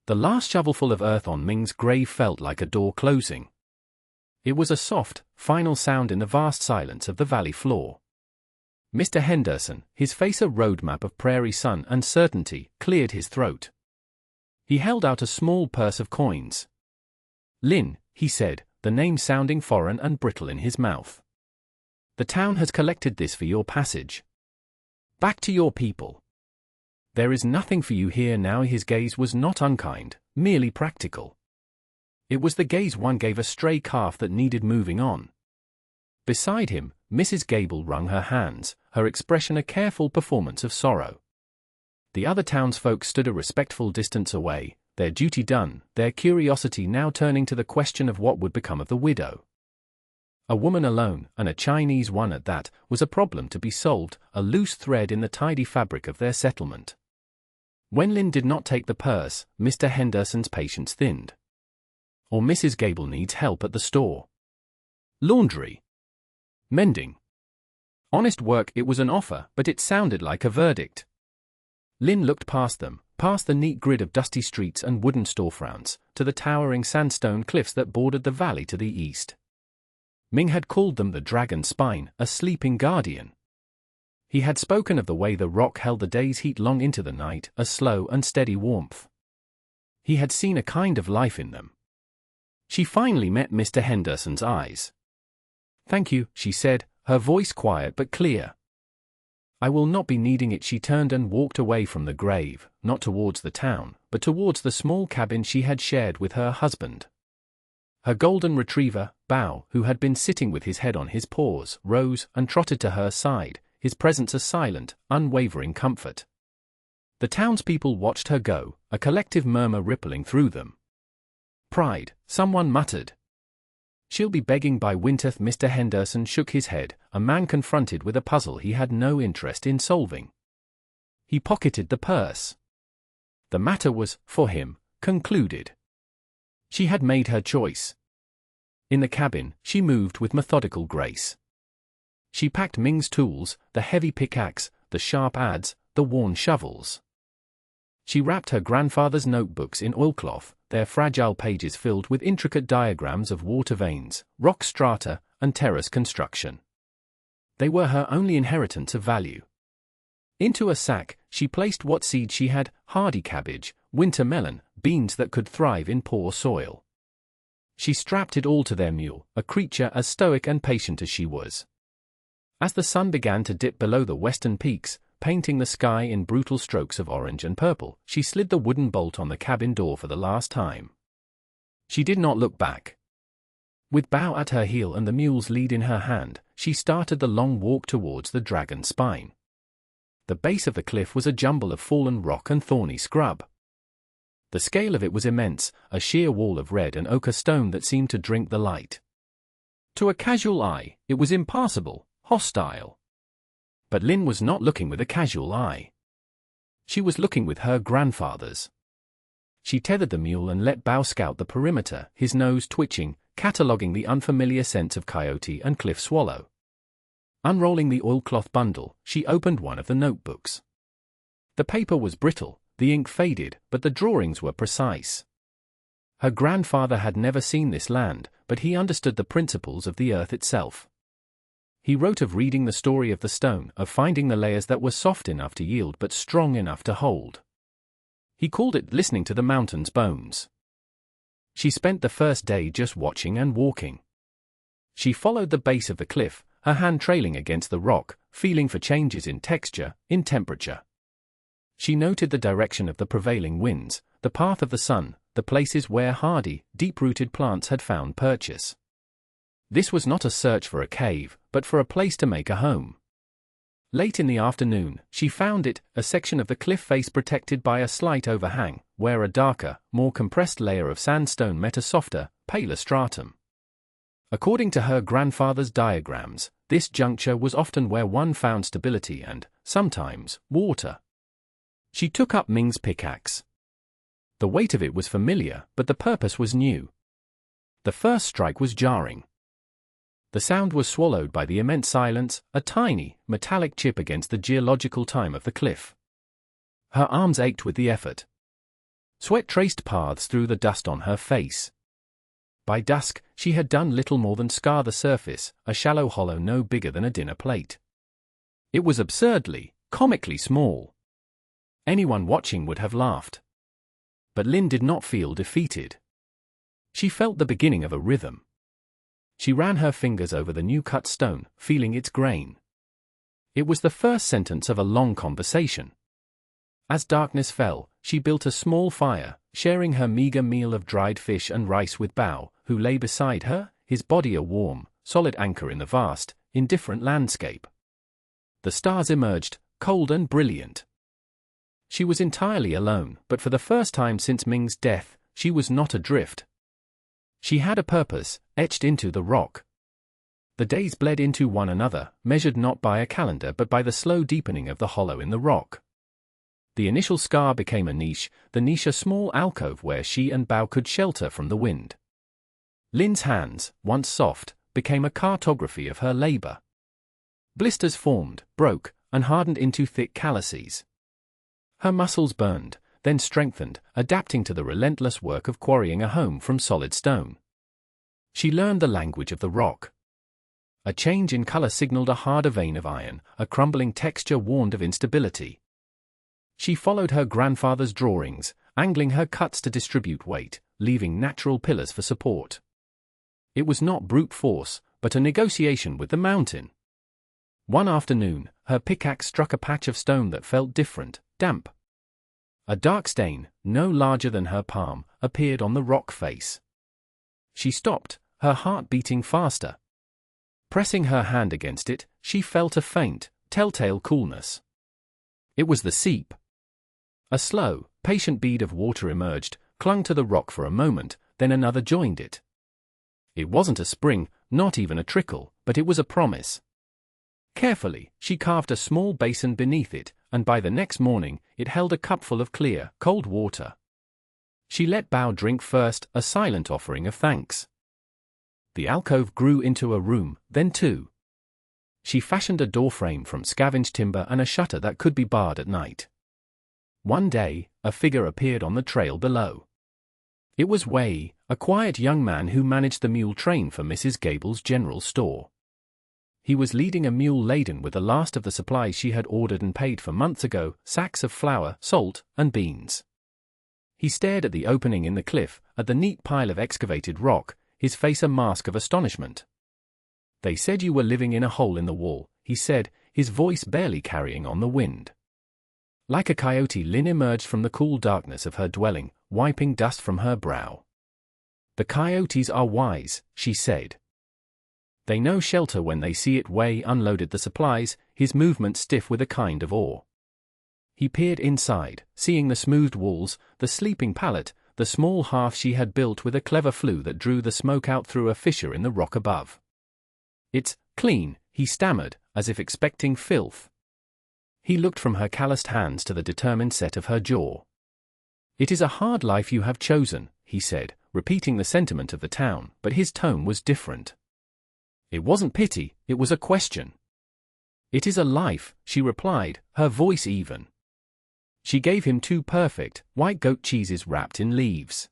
The last shovelful of earth on Ming's grave felt like a door closing. It was a soft, final sound in the vast silence of the valley floor. Mr. Henderson, his face a roadmap of prairie sun and certainty, cleared his throat. He held out a small purse of coins. "Lynn," he said, the name sounding foreign and brittle in his mouth. "The town has collected this for your passage. Back to your people. There is nothing for you here now." His gaze was not unkind, merely practical. It was the gaze one gave a stray calf that needed moving on. Beside him, Mrs. Gable wrung her hands, her expression a careful performance of sorrow. The other townsfolk stood a respectful distance away, their duty done, their curiosity now turning to the question of what would become of the widow. A woman alone, and a Chinese one at that, was a problem to be solved, a loose thread in the tidy fabric of their settlement. When Lynn did not take the purse, Mr. Henderson's patience thinned. Or Mrs. Gable needs help at the store. Laundry. Mending. Honest work. It was an offer, but it sounded like a verdict. Lynn looked past them, past the neat grid of dusty streets and wooden storefronts, to the towering sandstone cliffs that bordered the valley to the east. Ming had called them the dragon's spine, a sleeping guardian. He had spoken of the way the rock held the day's heat long into the night, a slow and steady warmth. He had seen a kind of life in them. She finally met Mr. Henderson's eyes. "Thank you," she said, her voice quiet but clear. "I will not be needing it." She turned and walked away from the grave, not towards the town, but towards the small cabin she had shared with her husband. Her golden retriever, Bao, who had been sitting with his head on his paws, rose and trotted to her side, his presence a silent, unwavering comfort. The townspeople watched her go, a collective murmur rippling through them. "Pride," someone muttered. "She'll be begging by winter." Mr. Henderson shook his head, a man confronted with a puzzle he had no interest in solving. He pocketed the purse. The matter was, for him, concluded. She had made her choice. In the cabin, she moved with methodical grace. She packed Ming's tools, the heavy pickaxe, the sharp adze, the worn shovels. She wrapped her grandfather's notebooks in oilcloth, their fragile pages filled with intricate diagrams of water veins, rock strata, and terrace construction. They were her only inheritance of value. Into a sack, she placed what seed she had: hardy cabbage, winter melon, beans that could thrive in poor soil. She strapped it all to their mule, a creature as stoic and patient as she was. As the sun began to dip below the western peaks, painting the sky in brutal strokes of orange and purple, she slid the wooden bolt on the cabin door for the last time. She did not look back. With Bao at her heel and the mule's lead in her hand, she started the long walk towards the dragon's spine. The base of the cliff was a jumble of fallen rock and thorny scrub. The scale of it was immense, a sheer wall of red and ochre stone that seemed to drink the light. To a casual eye, it was impassable, hostile. But Lynn was not looking with a casual eye. She was looking with her grandfather's. She tethered the mule and let Bao scout the perimeter, his nose twitching, cataloguing the unfamiliar scents of coyote and cliff swallow. Unrolling the oilcloth bundle, she opened one of the notebooks. The paper was brittle, the ink faded, but the drawings were precise. Her grandfather had never seen this land, but he understood the principles of the earth itself. He wrote of reading the story of the stone, of finding the layers that were soft enough to yield but strong enough to hold. He called it listening to the mountain's bones. She spent the first day just watching and walking. She followed the base of the cliff, her hand trailing against the rock, feeling for changes in texture, in temperature. She noted the direction of the prevailing winds, the path of the sun, the places where hardy, deep-rooted plants had found purchase. This was not a search for a cave, but for a place to make a home. Late in the afternoon, she found it, a section of the cliff face protected by a slight overhang, where a darker, more compressed layer of sandstone met a softer, paler stratum. According to her grandfather's diagrams, this juncture was often where one found stability and, sometimes, water. She took up Ming's pickaxe. The weight of it was familiar, but the purpose was new. The first strike was jarring. The sound was swallowed by the immense silence, a tiny, metallic chip against the geological time of the cliff. Her arms ached with the effort. Sweat traced paths through the dust on her face. By dusk, she had done little more than scar the surface, a shallow hollow no bigger than a dinner plate. It was absurdly, comically small. Anyone watching would have laughed. But Lynn did not feel defeated. She felt the beginning of a rhythm. She ran her fingers over the new-cut stone, feeling its grain. It was the first sentence of a long conversation. As darkness fell, she built a small fire, sharing her meager meal of dried fish and rice with Bao, who lay beside her, his body a warm, solid anchor in the vast, indifferent landscape. The stars emerged, cold and brilliant. She was entirely alone, but for the first time since Ming's death, she was not adrift. She had a purpose, etched into the rock. The days bled into one another, measured not by a calendar but by the slow deepening of the hollow in the rock. The initial scar became a niche, the niche a small alcove where she and Bao could shelter from the wind. Lynn's hands, once soft, became a cartography of her labor. Blisters formed, broke, and hardened into thick calluses. Her muscles burned, then strengthened, adapting to the relentless work of quarrying a home from solid stone. She learned the language of the rock. A change in color signaled a harder vein of iron, a crumbling texture warned of instability. She followed her grandfather's drawings, angling her cuts to distribute weight, leaving natural pillars for support. It was not brute force, but a negotiation with the mountain. One afternoon, her pickaxe struck a patch of stone that felt different, damp. A dark stain, no larger than her palm, appeared on the rock face. She stopped, her heart beating faster. Pressing her hand against it, she felt a faint, telltale coolness. It was the seep. A slow, patient bead of water emerged, clung to the rock for a moment, then another joined it. It wasn't a spring, not even a trickle, but it was a promise. Carefully, she carved a small basin beneath it, and by the next morning, it held a cupful of clear, cold water. She let Bao drink first, a silent offering of thanks. The alcove grew into a room, then two. She fashioned a doorframe from scavenged timber and a shutter that could be barred at night. One day, a figure appeared on the trail below. It was Wei, a quiet young man who managed the mule train for Mrs. Gable's general store. He was leading a mule laden with the last of the supplies she had ordered and paid for months ago, sacks of flour, salt, and beans. He stared at the opening in the cliff, at the neat pile of excavated rock, his face a mask of astonishment. "They said you were living in a hole in the wall," he said, his voice barely carrying on the wind. Like a coyote, Lynn emerged from the cool darkness of her dwelling, wiping dust from her brow. "The coyotes are wise," she said. "They know shelter when they see it." Wei unloaded the supplies, his movement stiff with a kind of awe. He peered inside, seeing the smoothed walls, the sleeping pallet, the small hearth she had built with a clever flue that drew the smoke out through a fissure in the rock above. "It's clean," he stammered, as if expecting filth. He looked from her calloused hands to the determined set of her jaw. "It is a hard life you have chosen," he said, repeating the sentiment of the town, but his tone was different. It wasn't pity, it was a question. "It is a life," she replied, her voice even. She gave him two perfect, white goat cheeses wrapped in leaves.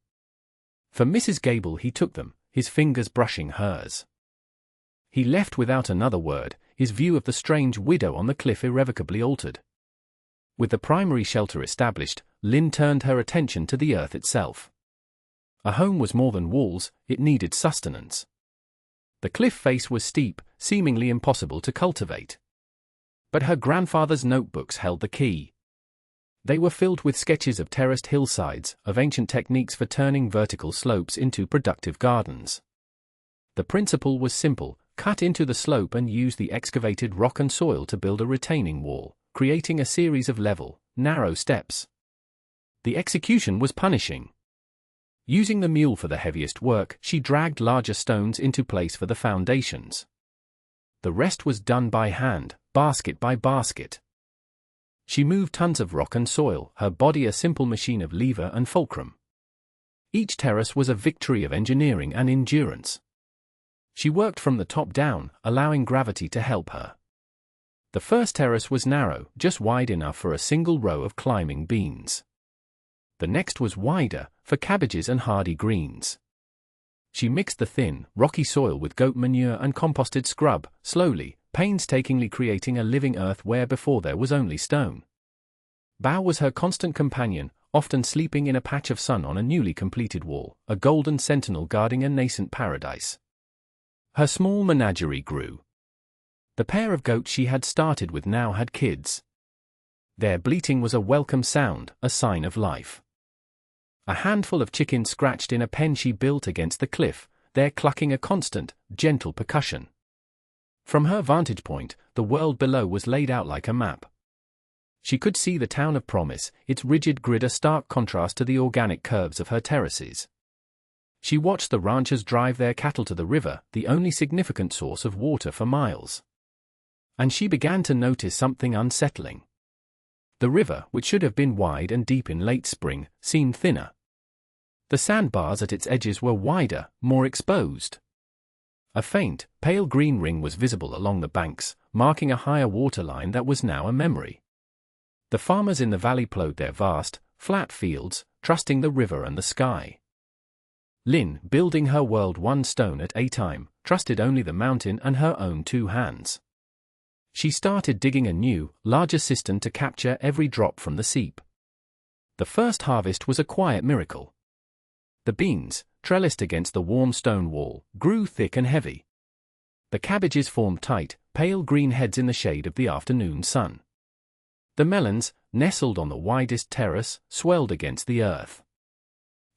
For Mrs. Gable he took them, his fingers brushing hers. He left without another word, his view of the strange widow on the cliff irrevocably altered. With the primary shelter established, Lynn turned her attention to the earth itself. A home was more than walls, it needed sustenance. The cliff face was steep, seemingly impossible to cultivate. But her grandfather's notebooks held the key. They were filled with sketches of terraced hillsides, of ancient techniques for turning vertical slopes into productive gardens. The principle was simple: cut into the slope and use the excavated rock and soil to build a retaining wall, creating a series of level, narrow steps. The execution was punishing. Using the mule for the heaviest work, she dragged larger stones into place for the foundations. The rest was done by hand, basket by basket. She moved tons of rock and soil, her body a simple machine of lever and fulcrum. Each terrace was a victory of engineering and endurance. She worked from the top down, allowing gravity to help her. The first terrace was narrow, just wide enough for a single row of climbing beans. The next was wider, for cabbages and hardy greens. She mixed the thin, rocky soil with goat manure and composted scrub, slowly, painstakingly creating a living earth where before there was only stone. Bao was her constant companion, often sleeping in a patch of sun on a newly completed wall, a golden sentinel guarding a nascent paradise. Her small menagerie grew. The pair of goats she had started with now had kids. Their bleating was a welcome sound, a sign of life. A handful of chickens scratched in a pen she built against the cliff, their clucking a constant, gentle percussion. From her vantage point, the world below was laid out like a map. She could see the town of promise, its rigid grid a stark contrast to the organic curves of her terraces. She watched the ranchers drive their cattle to the river, the only significant source of water for miles. And she began to notice something unsettling. The river, which should have been wide and deep in late spring, seemed thinner. The sandbars at its edges were wider, more exposed. A faint, pale green ring was visible along the banks, marking a higher waterline that was now a memory. The farmers in the valley plowed their vast, flat fields, trusting the river and the sky. Lynn, building her world one stone at a time, trusted only the mountain and her own 2 hands. She started digging a new, larger cistern to capture every drop from the seep. The first harvest was a quiet miracle. The beans, trellised against the warm stone wall, grew thick and heavy. The cabbages formed tight, pale green heads in the shade of the afternoon sun. The melons, nestled on the widest terrace, swelled against the earth.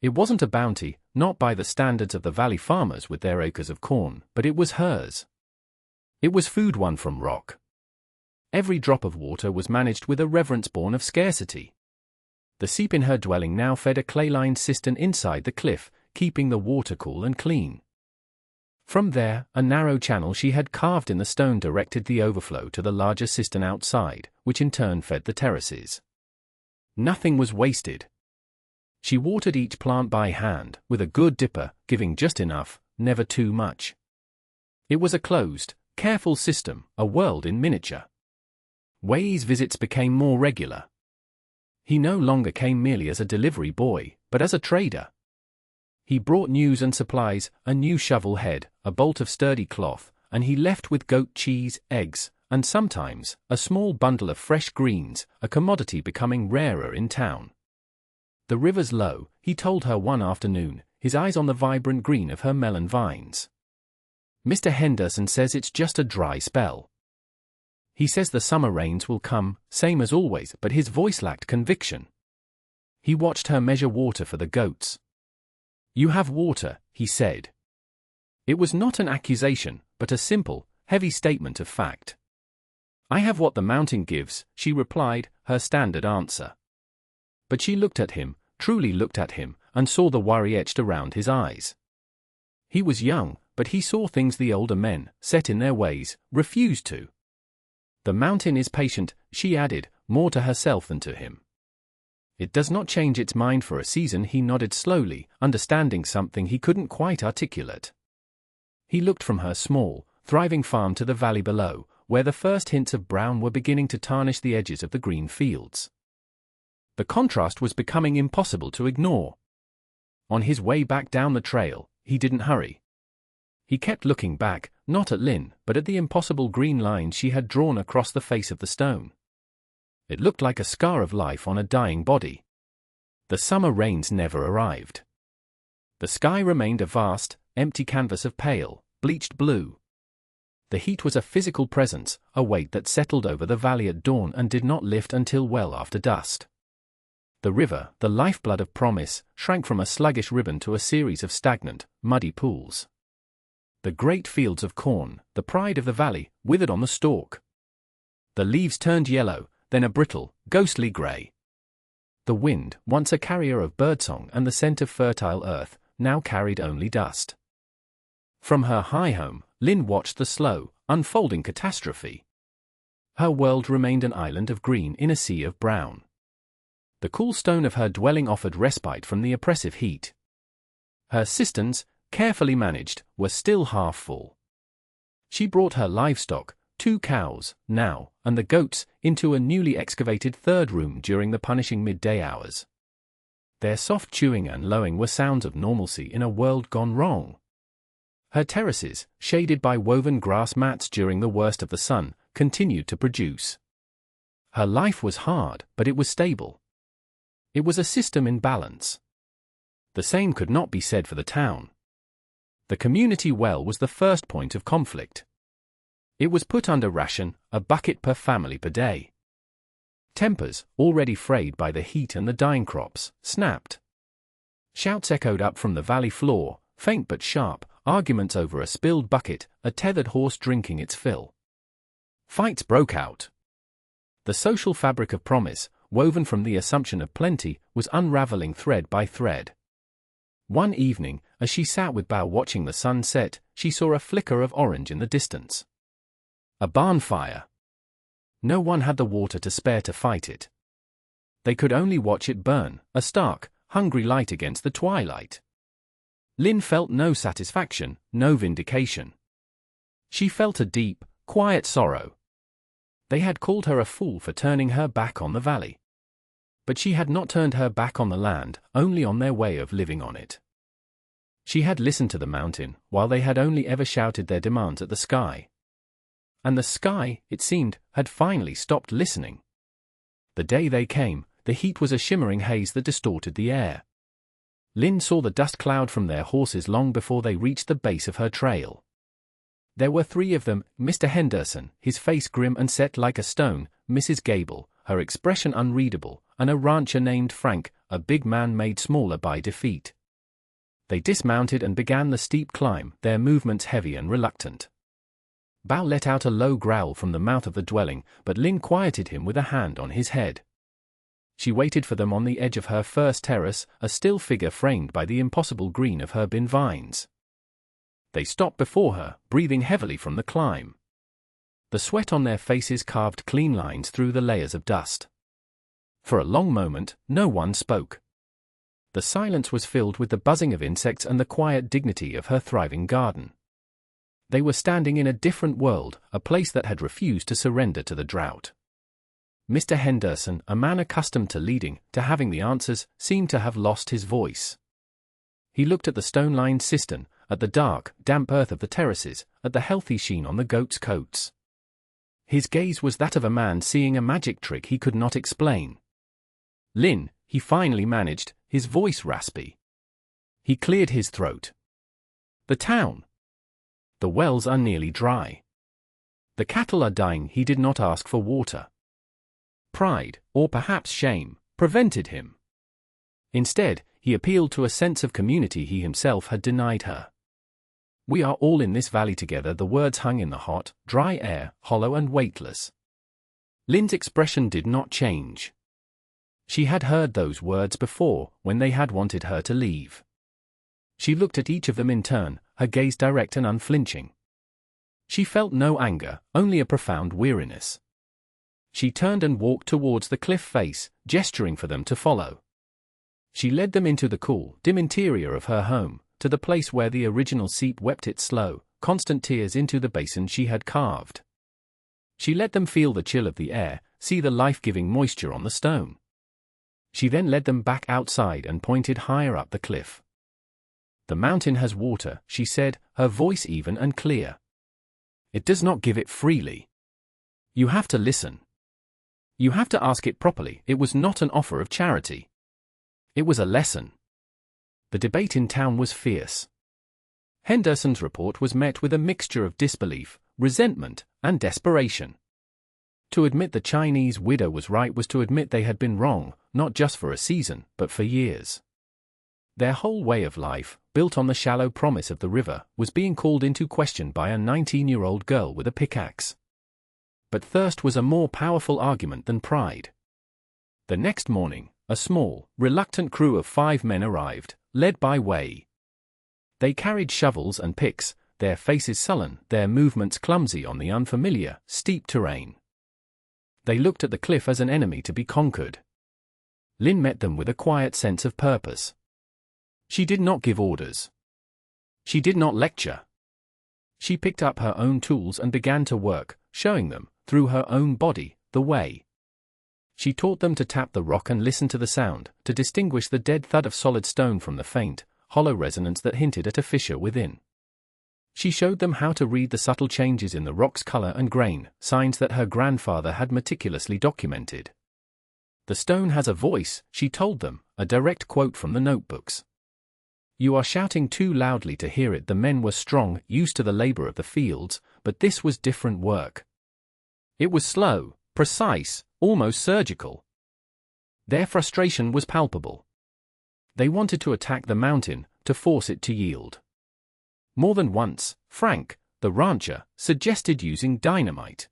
It wasn't a bounty, not by the standards of the valley farmers with their acres of corn, but it was hers. It was food won from rock. Every drop of water was managed with a reverence born of scarcity. The seep in her dwelling now fed a clay-lined cistern inside the cliff, keeping the water cool and clean. From there, a narrow channel she had carved in the stone directed the overflow to the larger cistern outside, which in turn fed the terraces. Nothing was wasted. She watered each plant by hand, with a good dipper, giving just enough, never too much. It was a closed, careful system, a world in miniature. Wei's visits became more regular. He no longer came merely as a delivery boy, but as a trader. He brought news and supplies, a new shovel head, a bolt of sturdy cloth, and he left with goat cheese, eggs, and sometimes, a small bundle of fresh greens, a commodity becoming rarer in town. The river's low, he told her one afternoon, his eyes on the vibrant green of her melon vines. Mr. Henderson says it's just a dry spell. He says the summer rains will come, same as always, but his voice lacked conviction. He watched her measure water for the goats. "You have water," he said. It was not an accusation, but a simple, heavy statement of fact. "I have what the mountain gives," she replied, her standard answer. But she looked at him, truly looked at him, and saw the worry etched around his eyes. He was young, but he saw things the older men, set in their ways, refused to. "The mountain is patient," she added, more to herself than to him. "It does not change its mind for a season." He nodded slowly, understanding something he couldn't quite articulate. He looked from her small, thriving farm to the valley below, where the first hints of brown were beginning to tarnish the edges of the green fields. The contrast was becoming impossible to ignore. On his way back down the trail, he didn't hurry. He kept looking back, not at Lynn, but at the impossible green lines she had drawn across the face of the stone. It looked like a scar of life on a dying body. The summer rains never arrived. The sky remained a vast, empty canvas of pale, bleached blue. The heat was a physical presence, a weight that settled over the valley at dawn and did not lift until well after dusk. The river, the lifeblood of promise, shrank from a sluggish ribbon to a series of stagnant, muddy pools. The great fields of corn, the pride of the valley, withered on the stalk. The leaves turned yellow, then a brittle, ghostly grey. The wind, once a carrier of birdsong and the scent of fertile earth, now carried only dust. From her high home, Lynn watched the slow, unfolding catastrophe. Her world remained an island of green in a sea of brown. The cool stone of her dwelling offered respite from the oppressive heat. Her cisterns, carefully managed, were still half full. She brought her livestock, 2 cows, now, and the goats, into a newly excavated third room during the punishing midday hours. Their soft chewing and lowing were sounds of normalcy in a world gone wrong. Her terraces, shaded by woven grass mats during the worst of the sun, continued to produce. Her life was hard, but it was stable. It was a system in balance. The same could not be said for the town. The community well was the first point of conflict. It was put under ration, a bucket per family per day. Tempers, already frayed by the heat and the dying crops, snapped. Shouts echoed up from the valley floor, faint but sharp, arguments over a spilled bucket, a tethered horse drinking its fill. Fights broke out. The social fabric of promise, woven from the assumption of plenty, was unraveling thread by thread. One evening, as she sat with Bao watching the sun set, she saw a flicker of orange in the distance. A barn fire. No one had the water to spare to fight it. They could only watch it burn, a stark, hungry light against the twilight. Lin felt no satisfaction, no vindication. She felt a deep, quiet sorrow. They had called her a fool for turning her back on the valley. But she had not turned her back on the land, only on their way of living on it. She had listened to the mountain, while they had only ever shouted their demands at the sky. And the sky, it seemed, had finally stopped listening. The day they came, the heat was a shimmering haze that distorted the air. Lin saw the dust cloud from their horses long before they reached the base of her trail. There were 3 of them, Mr. Henderson, his face grim and set like a stone, Mrs. Gable, her expression unreadable, and a rancher named Frank, a big man made smaller by defeat. They dismounted and began the steep climb, their movements heavy and reluctant. Bao let out a low growl from the mouth of the dwelling, but Lin quieted him with a hand on his head. She waited for them on the edge of her first terrace, a still figure framed by the impossible green of her bin vines. They stopped before her, breathing heavily from the climb. The sweat on their faces carved clean lines through the layers of dust. For a long moment, no one spoke. The silence was filled with the buzzing of insects and the quiet dignity of her thriving garden. They were standing in a different world, a place that had refused to surrender to the drought. Mr. Henderson, a man accustomed to leading, to having the answers, seemed to have lost his voice. He looked at the stone-lined cistern, at the dark, damp earth of the terraces, at the healthy sheen on the goats' coats. His gaze was that of a man seeing a magic trick he could not explain. Lin, he finally managed, his voice raspy. He cleared his throat. The town. The wells are nearly dry. The cattle are dying. He did not ask for water. Pride, or perhaps shame, prevented him. Instead, he appealed to a sense of community he himself had denied her. We are all in this valley together. The words hung in the hot, dry air, hollow and weightless. Lin's expression did not change. She had heard those words before, when they had wanted her to leave. She looked at each of them in turn, her gaze direct and unflinching. She felt no anger, only a profound weariness. She turned and walked towards the cliff face, gesturing for them to follow. She led them into the cool, dim interior of her home, to the place where the original seep wept its slow, constant tears into the basin she had carved. She let them feel the chill of the air, see the life-giving moisture on the stone. She then led them back outside and pointed higher up the cliff. The mountain has water, she said, her voice even and clear. It does not give it freely. You have to listen. You have to ask it properly. It was not an offer of charity. It was a lesson. The debate in town was fierce. Henderson's report was met with a mixture of disbelief, resentment, and desperation. To admit the Chinese widow was right was to admit they had been wrong, not just for a season, but for years. Their whole way of life, built on the shallow promise of the river, was being called into question by a 19-year-old girl with a pickaxe. But thirst was a more powerful argument than pride. The next morning, a small, reluctant crew of 5 men arrived, led by Wei. They carried shovels and picks, their faces sullen, their movements clumsy on the unfamiliar, steep terrain. They looked at the cliff as an enemy to be conquered. Lin met them with a quiet sense of purpose. She did not give orders. She did not lecture. She picked up her own tools and began to work, showing them, through her own body, the way. She taught them to tap the rock and listen to the sound, to distinguish the dead thud of solid stone from the faint, hollow resonance that hinted at a fissure within. She showed them how to read the subtle changes in the rock's color and grain, signs that her grandfather had meticulously documented. "The stone has a voice," she told them, a direct quote from the notebooks. "You are shouting too loudly to hear it." The men were strong, used to the labor of the fields, but this was different work. It was slow, precise, almost surgical. Their frustration was palpable. They wanted to attack the mountain, to force it to yield. More than once, Frank, the rancher, suggested using dynamite.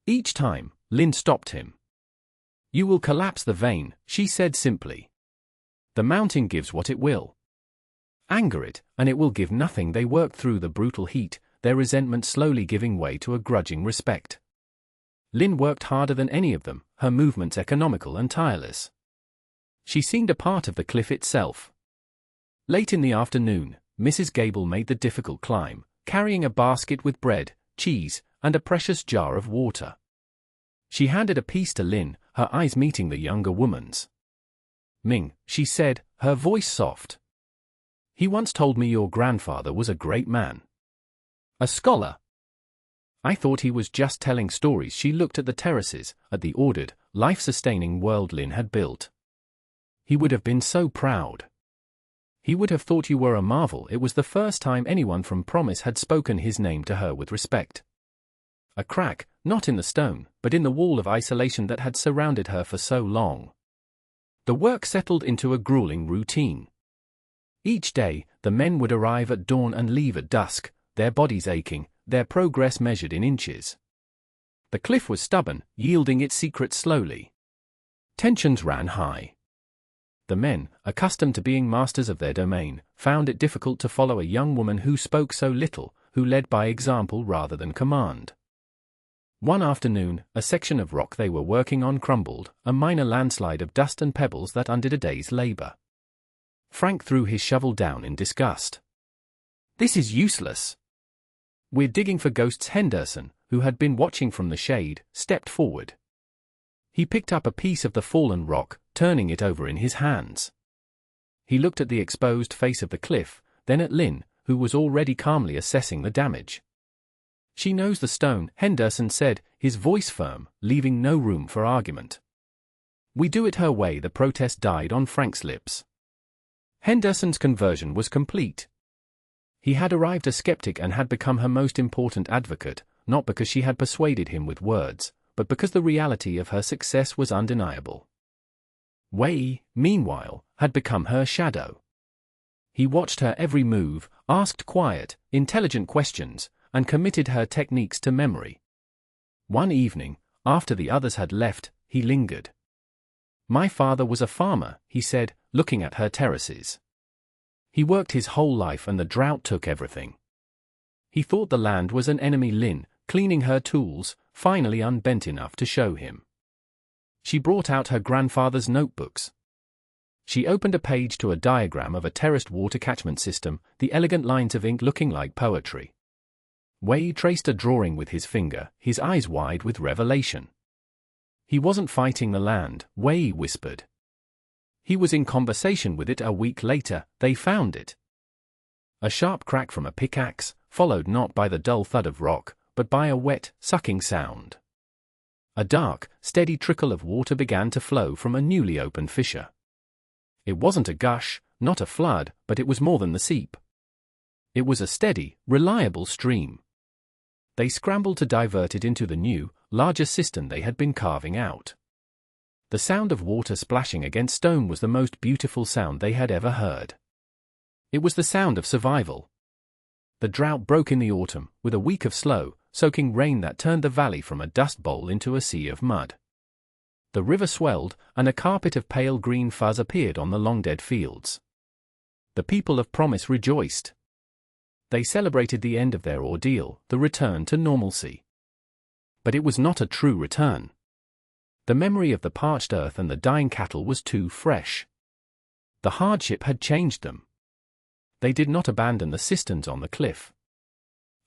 Each time, Lynn stopped him. "You will collapse the vein," she said simply. "The mountain gives what it will. Anger it, and it will give nothing." They worked through the brutal heat, their resentment slowly giving way to a grudging respect. Lynn worked harder than any of them, her movements economical and tireless. She seemed a part of the cliff itself. Late in the afternoon, Mrs. Gable made the difficult climb, carrying a basket with bread, cheese, and a precious jar of water. She handed a piece to Lynn, her eyes meeting the younger woman's. "Ming," she said, her voice soft. "He once told me your grandfather was a great man. A scholar. I thought he was just telling stories." She looked at the terraces, at the ordered, life-sustaining world Lynn had built. "He would have been so proud. He would have thought you were a marvel." It was the first time anyone from Promise had spoken his name to her with respect. A crack, not in the stone, but in the wall of isolation that had surrounded her for so long. The work settled into a grueling routine. Each day, the men would arrive at dawn and leave at dusk, their bodies aching, their progress measured in inches. The cliff was stubborn, yielding its secrets slowly. Tensions ran high. The men, accustomed to being masters of their domain, found it difficult to follow a young woman who spoke so little, who led by example rather than command. One afternoon, a section of rock they were working on crumbled, a minor landslide of dust and pebbles that undid a day's labor. Frank threw his shovel down in disgust. "This is useless." "We're digging for ghosts." Henderson, who had been watching from the shade, stepped forward. He picked up a piece of the fallen rock, turning it over in his hands. He looked at the exposed face of the cliff, then at Lynn, who was already calmly assessing the damage. "She knows the stone," Henderson said, his voice firm, leaving no room for argument. "We do it her way." The protest died on Frank's lips. Henderson's conversion was complete. He had arrived a skeptic and had become her most important advocate, not because she had persuaded him with words, but because the reality of her success was undeniable. Wei, meanwhile, had become her shadow. He watched her every move, asked quiet, intelligent questions, and committed her techniques to memory. One evening, after the others had left, he lingered. "My father was a farmer," he said, looking at her terraces. "He worked his whole life and the drought took everything. He thought the land was an enemy." Lynn, cleaning her tools, finally unbent enough to show him. She brought out her grandfather's notebooks. She opened a page to a diagram of a terraced water catchment system, the elegant lines of ink looking like poetry. Wei traced a drawing with his finger, his eyes wide with revelation. "He wasn't fighting the land," Wei whispered. "He was in conversation with it." A week later, they found it. A sharp crack from a pickaxe, followed not by the dull thud of rock, but by a wet, sucking sound. A dark, steady trickle of water began to flow from a newly opened fissure. It wasn't a gush, not a flood, but it was more than the seep. It was a steady, reliable stream. They scrambled to divert it into the new, larger cistern they had been carving out. The sound of water splashing against stone was the most beautiful sound they had ever heard. It was the sound of survival. The drought broke in the autumn, with a week of slow, soaking rain that turned the valley from a dust bowl into a sea of mud. The river swelled, and a carpet of pale green fuzz appeared on the long-dead fields. The people of Promise rejoiced. They celebrated the end of their ordeal, the return to normalcy. But it was not a true return. The memory of the parched earth and the dying cattle was too fresh. The hardship had changed them. They did not abandon the cisterns on the cliff.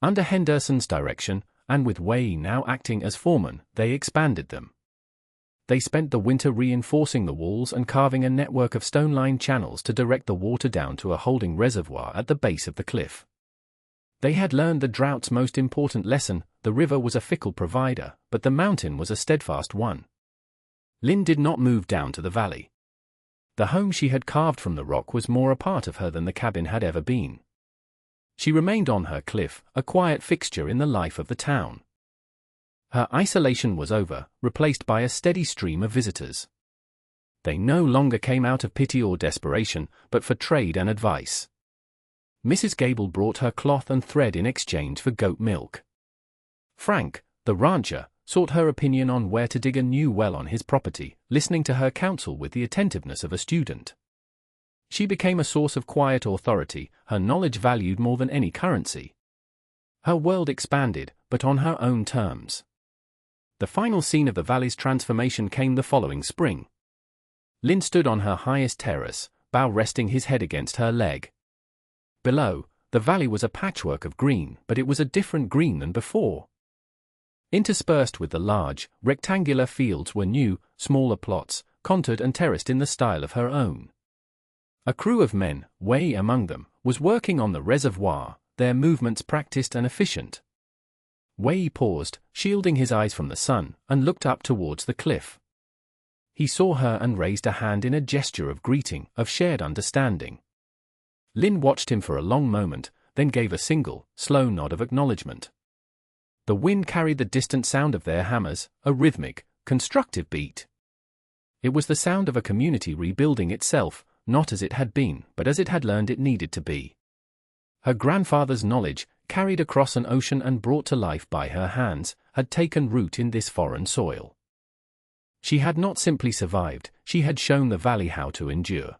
Under Henderson's direction, and with Wei now acting as foreman, they expanded them. They spent the winter reinforcing the walls and carving a network of stone-lined channels to direct the water down to a holding reservoir at the base of the cliff. They had learned the drought's most important lesson: the river was a fickle provider, but the mountain was a steadfast one. Lynn did not move down to the valley. The home she had carved from the rock was more a part of her than the cabin had ever been. She remained on her cliff, a quiet fixture in the life of the town. Her isolation was over, replaced by a steady stream of visitors. They no longer came out of pity or desperation, but for trade and advice. Mrs. Gable brought her cloth and thread in exchange for goat milk. Frank, the rancher, sought her opinion on where to dig a new well on his property, listening to her counsel with the attentiveness of a student. She became a source of quiet authority, her knowledge valued more than any currency. Her world expanded, but on her own terms. The final scene of the valley's transformation came the following spring. Lynn stood on her highest terrace, Bao resting his head against her leg. Below, the valley was a patchwork of green, but it was a different green than before. Interspersed with the large, rectangular fields were new, smaller plots, contoured and terraced in the style of her own. A crew of men, Wei among them, was working on the reservoir, their movements practiced and efficient. Wei paused, shielding his eyes from the sun, and looked up towards the cliff. He saw her and raised a hand in a gesture of greeting, of shared understanding. Lynn watched him for a long moment, then gave a single, slow nod of acknowledgement. The wind carried the distant sound of their hammers, a rhythmic, constructive beat. It was the sound of a community rebuilding itself, not as it had been, but as it had learned it needed to be. Her grandfather's knowledge, carried across an ocean and brought to life by her hands, had taken root in this foreign soil. She had not simply survived, she had shown the valley how to endure.